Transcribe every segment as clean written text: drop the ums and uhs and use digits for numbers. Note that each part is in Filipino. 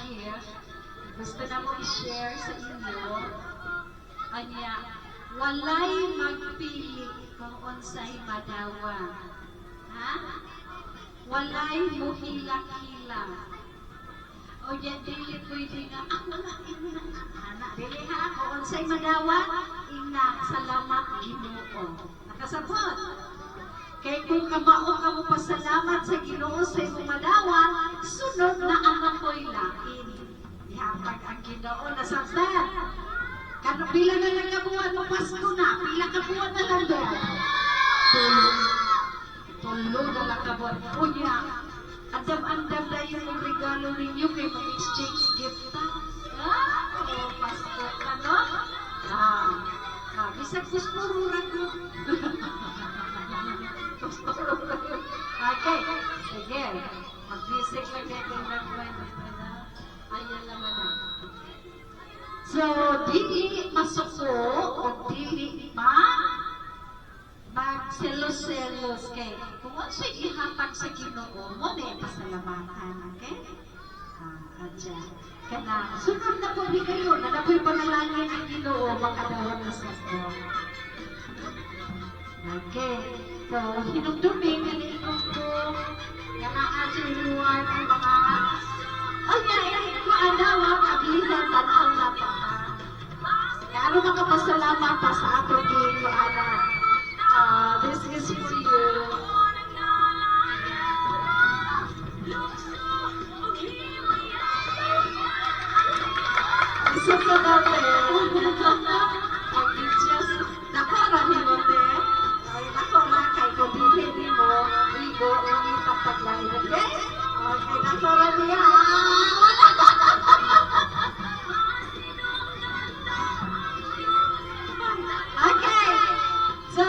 gift. Gusto na mo i-share sa inyo. Anya, walay magpili kung unsay madawa. Ha? Walay mo hilak-hila. O yan, dili pwede nga, ako na, ina. Anak, dili ha, kung unsay madawa, ina, salamat Ginoo. Nakasabot. Kaya kung kamao ka mo pasalamat sa Ginoo sa imong madawa, sunod na ang ako'y lain. Ihapag ang Ginoo na sabdan. Kano pila na lang kabuhan mo Pasko na, pila kabuhan na lang doon. Tulo na lang kabuhan. Unya, andam-andam na yung regalo ninyo kay mag-exchange gift ta. Oh, Pasko ka, no? Bisag puspururan ko. Okay, sige. Mag-music lang dito ng ayan naman na. So, dili masuko o dili magselos-selos kay kung ano siya ihatag sa Ginoo mo na pasalamatan, okay? Adya. Kana, sunod na po di kayo, na napoy panalangin ang Ginoo, makadawat na sa ko. Okay. So, hinugduming ang hinugdum, kanaan sa inuwan ang mga maanawa, kabilisan, tanaw na pa. Kaya ano makapasalamat pa sa ato din, anak. This is for you. Isa sa dati, ang just nakarahin mo din. Ako na kay kabibili mo, igo, ang ipapaglain. Okay? Okay, nakara niya. Okay. So,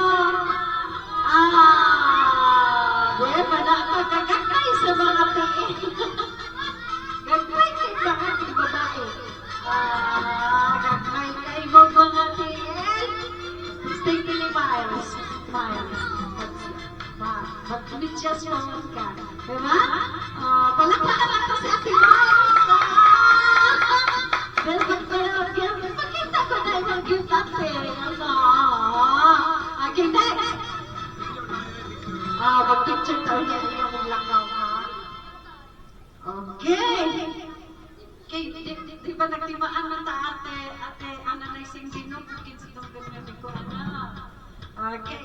pagkagagay sa mga tiin. Gagay kay mga babae. Gagay kay mga tiin. Stay pili miles. Mag-medyas mo ka. Diba? Palakpakan lang to si Ate Miles. Pakita ko na yung gift ate. Okay, next. Mag-picture tayo niya yung lakaw, ha? Okay. Okay, di ba nagtimaan na ta ate, ananaysing sinong kinsidong ganyan ko, anak. Okay.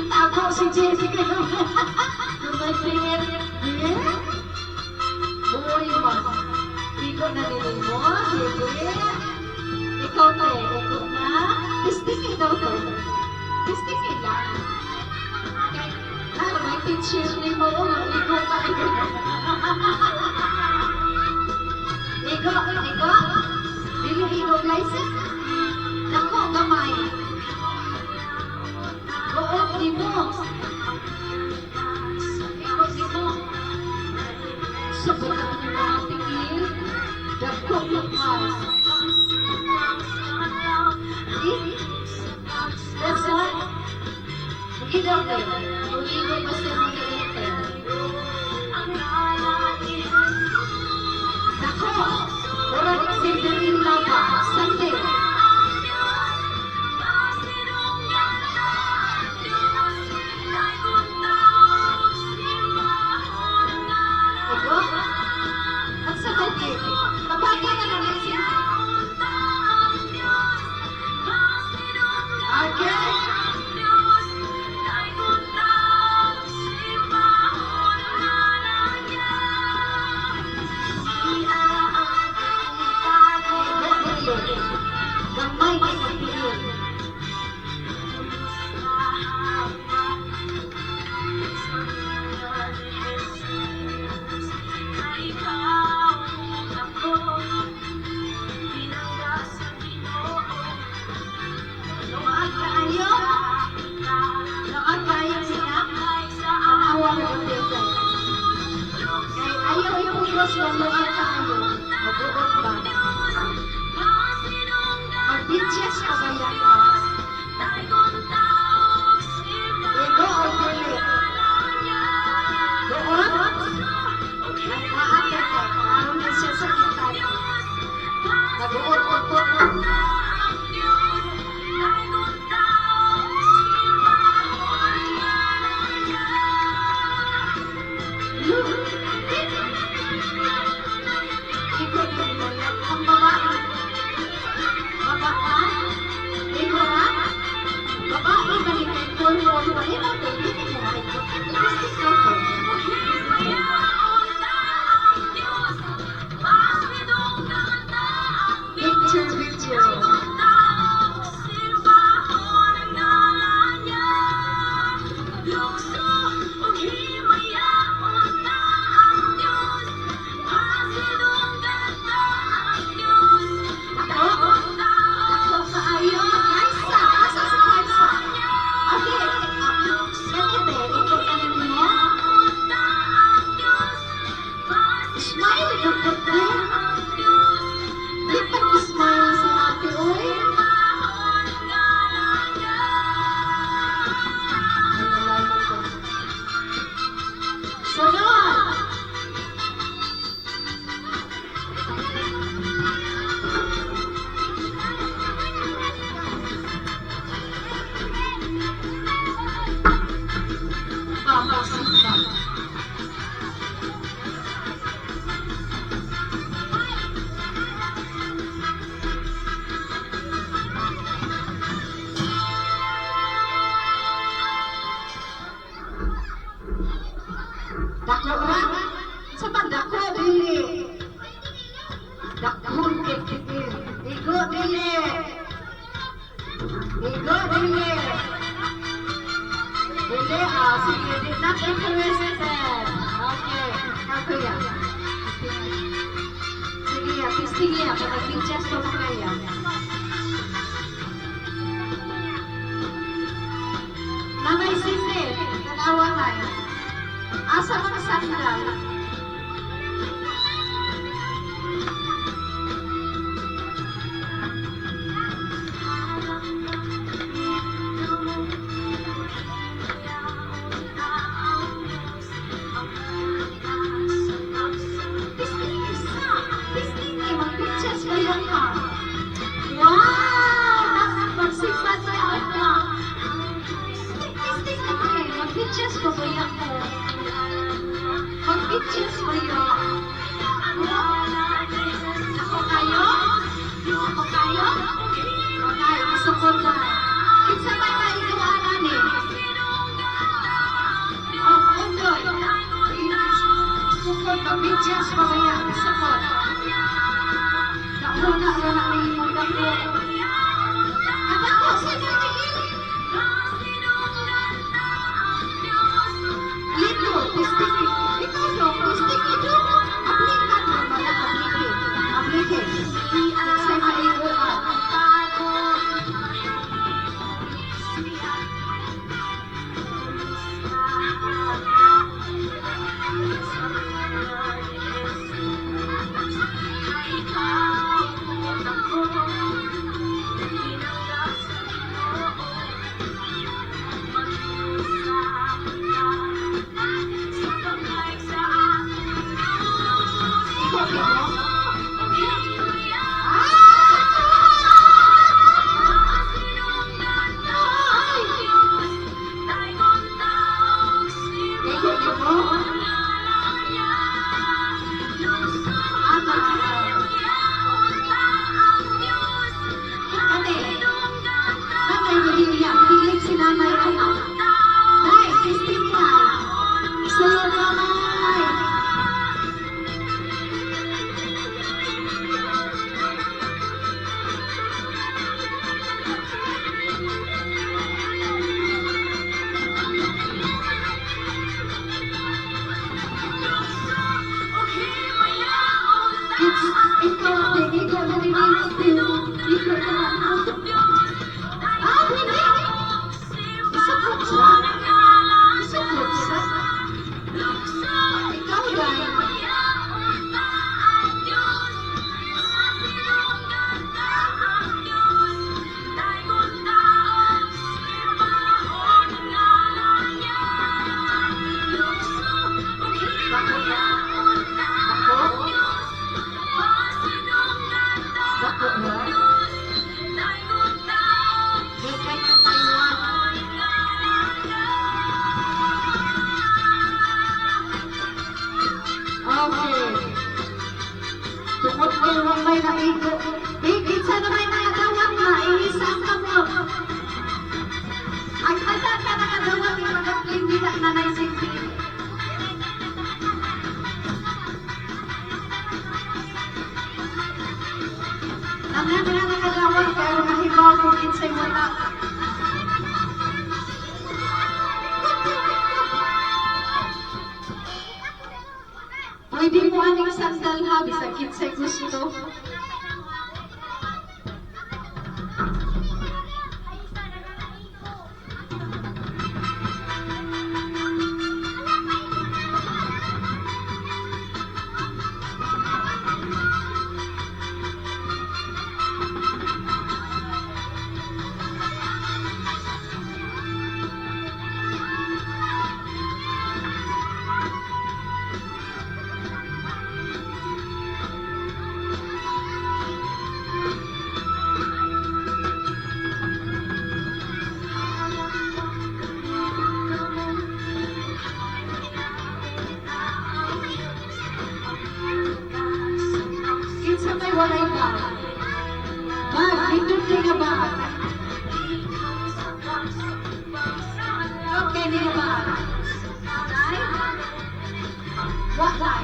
Ako si Jessica lumatingin buhay mo iko na nilin mo ikaw te iko na tistiki daw to tistiki lang may teacher ni mo iko pa iko dili iko license nako gamay buot di mo iko di mo sabot ang mga tingin dagko lupas that's what idaw din iko basta mo iitin nako orang Cinderella ba Sunday Mag-bitches ka ba yan? Ego o dili? Picture video. Smile, dapat na. Di pa smile si ate, oy. Sunod. Vamos, Simba. Dako ra? Sa dako dili. Dako dili. Igo dili. Igo dili. Dili, sige, not interested. Okay, ako yan. Sige, pisting yan. Kapag-pictures ko mo kaya. Mamay Cindy, tanawa na. Asa mga sandal? Pisting, mag-pictures kayo ka. Wow! Magsipat na ako. Pisting naman, mag-pictures ko ba yan ko? Mag-pictures ko yun. Ako kayo? Ako kayo? Okay, masukod na. Kinsa may maigawanan eh. Oh, enjoy. Sukod, mag-pictures ko ba yan? Sukod. Nauna na naimong dako. Ang ako, sino naging? Lito, pisting. Ikaw dong, pisting ito. Aplikan mo, mga aplikin. Aplikin. Sa maiuan. ning sandal ha, bisag kinsay gusto. Kinsa may walay ba? Bag, hindot din nga ba? Okay, di nga ba? Walay.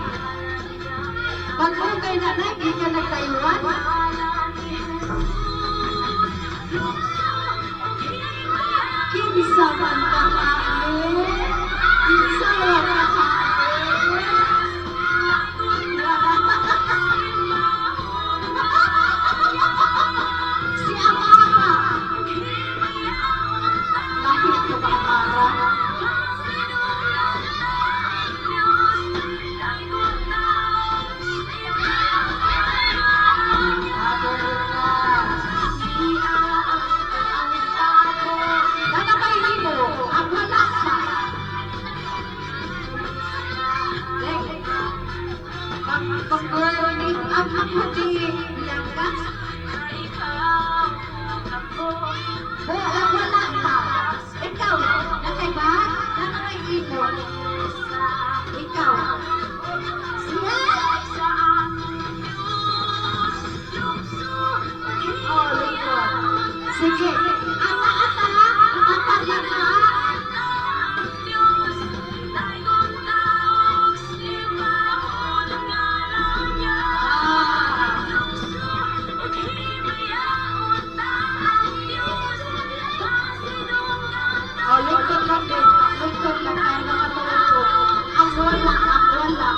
Pag mo kay nanay, di ka nagtayuan? Kinsa man ka hain? Kinsa man ka hain? Si Amara. Lahit ko ba Amara? Pag-burning ang hati yang gas. Wala ka. Ikaw, nakaiba? Nakaibo. Ikaw. Siya? Oh, likod. Sige. Ata-ata. Ata-ata. Oh, likod lang din. Likod lang tayo nakatulog. Ang wala, ang wala.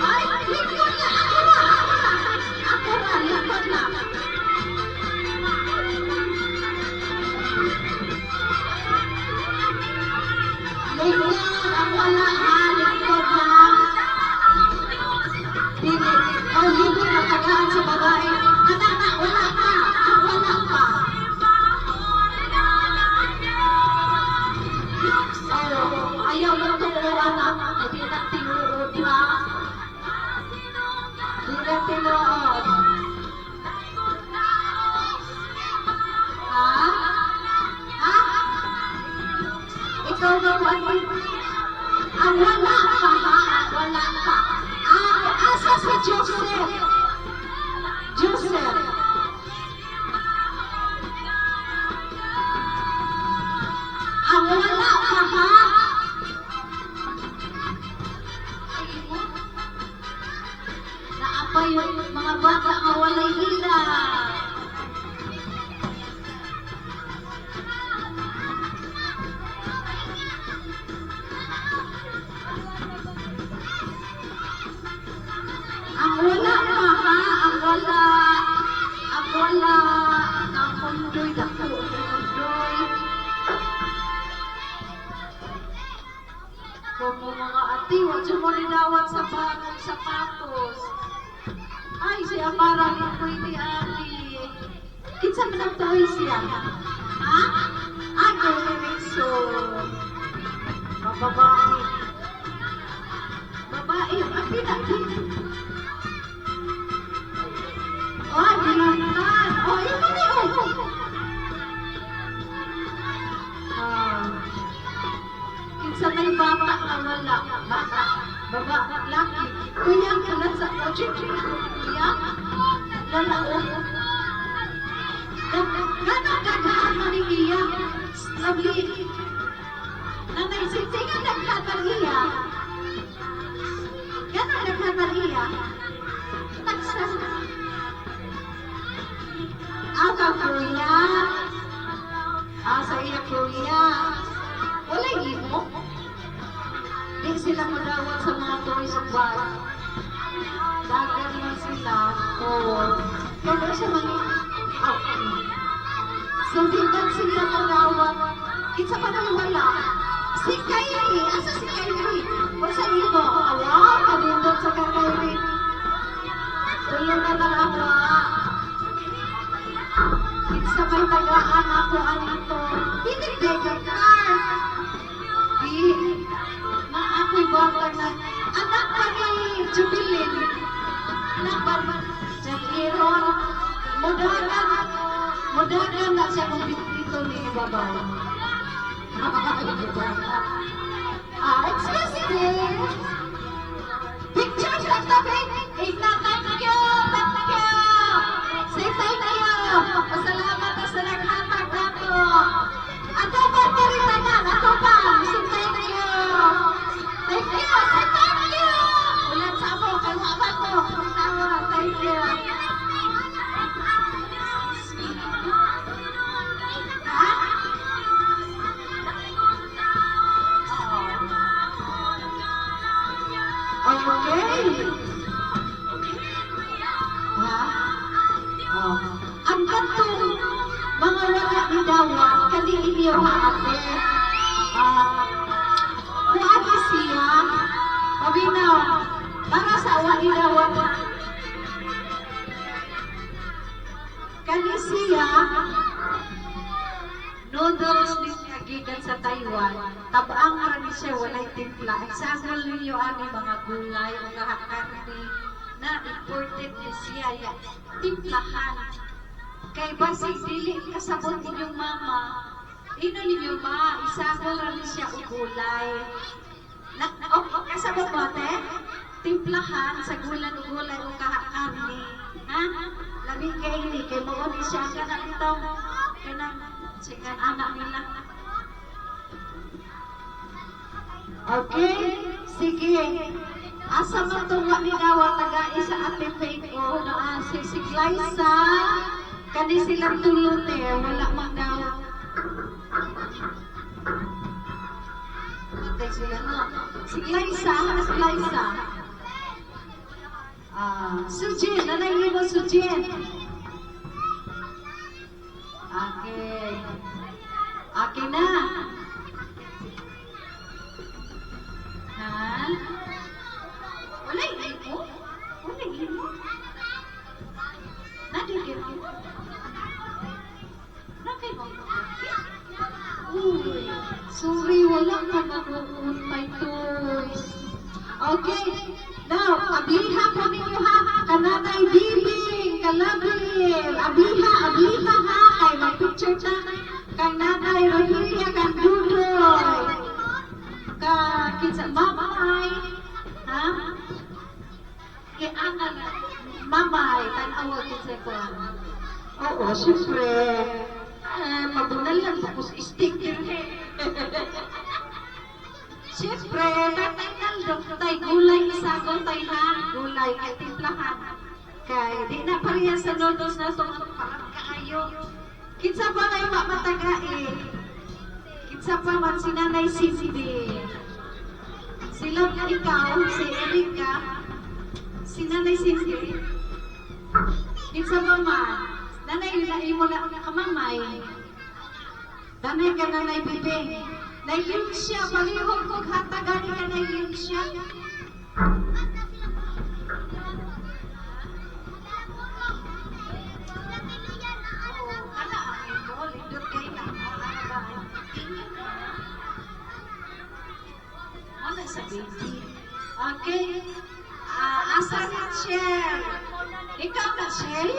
Ay, likod na, ako na, ako na. Ako na, likod na. Likod, ang wala ha, likod lang. Dili, oh, hindi nakagaan sa babae. Katata, wala pa, ang wala pa. Oh, ayaw mo turuan na, hindi na tinuod ha. Hindi na tinuod. Ha? Ha? Ikaw naman, ang wala pa ha, ang wala pa. Asa si Joseph? Joseph. Ang wala pa ha? Naapay yung mga bata nga walay hila. Ang wala pa ha? Ang wala. Ang wala. Ang mundo'y dako. Mundo'y. Kung mga ati, wag siya mo linawat sa bagong sapatos. Ay, siya parang pwede ati. Kinsa man ang tawi siya? Ha? Ako, Remixo. Babae. Babae, ang pinakita. Oh, dinantan. Oh, ito ni kinsa may bata na wala. Bata. Baba, laki. Kuya, kalat sa kotse. Kuya, lalao. Gano'ng kagahan mo ni Iya? Lovely. Nanay, sintingan nagkatan Iya. Gano'ng nagkatan Iya? Taksas. Aka kuya. Sa iya kuya. Wala imo. madawat sa mga toys of bag. Dagan man sila. Oo. Kaya siya mga... Okay. So, digan sila madawat. Kitsa pa nang wala. Si Kyrie. Asa si Kyrie? O sa imo? Wow, kabindot sa Kyrie. Tulong na lang ako. Kitsa may tagaan ako anito. Hindi beggar car. Di. Na ako'y bata na. Anak pa ni Jubilin. Anak pa ni Jagiron. Mudagan na siya kung dito ni Babaw. Excuse me. Pictures lang tabi. Igna, thank you. Thank you. Say thank you. Pasalamat na sa naghatag na to. Ato ba ka rin tanan? Ato ba? Say thank you. Thank you. Say thank you. Ulan sa mo. Kaya wala ko. Thank you. Okay. Ha? Oh. Ang kantong mga wala ni Dawa, kani inyo ha ate. Kuwagi siya. Pabinaw, para sa awa ni Dawa. Kani siya, noodles ni siya gikan sa Taiwan. Tabaang marami siya, walay timpla. Example ninyo ang mga gulay o kahakarni na imported ni siya. Timplahan. Kay basig dili kasabot ninyong mama. Ino ninyo ma, isagol rin siya o gulay. Kasabot mo te? Timplahan sa gulay o kahakarni. Ha? Labi kay ini, kay mauni siya ka na ito. Kanang sigan anak nila. Okay, sige. Asa man itong waninawa taga isa ate fake o na si Glyza. Kani silang tulot wala man daw. Matay sila no. Si Glyza, si Glyza. Sujin, nanay mo Sujin. Okay. Okay na. Ha? Walay imo? Walay imo? Nadigil mo? Nakay mo? Uy, sorry, wala ka mag-uuntay toys. Okay. Now, abliha po ninyo ha. Kananay bibing, kalabir. Abliha ha. Kay mag-picture ta. Kang nanay Rohilia, kang dudoy. Kinsa mamay. Ha? Kaya angan mamay, tanawa kinsa ko. Oo, siyempre. Mabunal lang tapos sticker. Siyempre, tatay naldok, tay gulay isagon, tay ha, gulay, kay timplahan. Kay, di na pariya sa noodles na itong parang kaayo. Kinsa pa kayo matagai? Kinsa pa man si Nanay Cindy. Sila ikaw, si Erika, si Nanay Cindy. Kinsa pa man? Nanay, mo na kamamay. Nanay ka Nanay Bibing. Nailink siya, palihog kong hatagani ka nailink siya. Okay. Asa na Shell? Ikaw na Shell?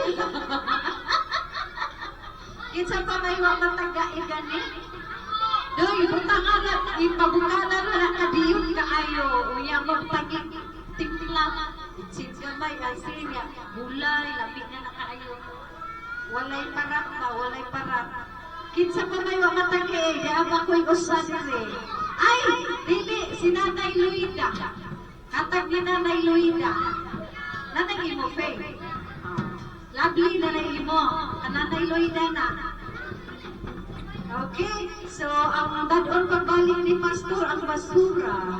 Kinsa pa may matagai gani? Doy, butangan na, ipabukanan na kadiyot kaayo. Uya magtaging timplang. Sin gamay, asinya, gulay, labig na nakaayo. Walay parat ba, walay parat. Kinsa pa may matagay, di aba ko'y usan rin. Ay, dili, si Nanay Luida. Katag ni Nanay Luida. Nanay mo, Faye. Lovely Nanay mo. Nanay Luida na. Okay, so ang dadon pagbalik ni Pastor ang basura.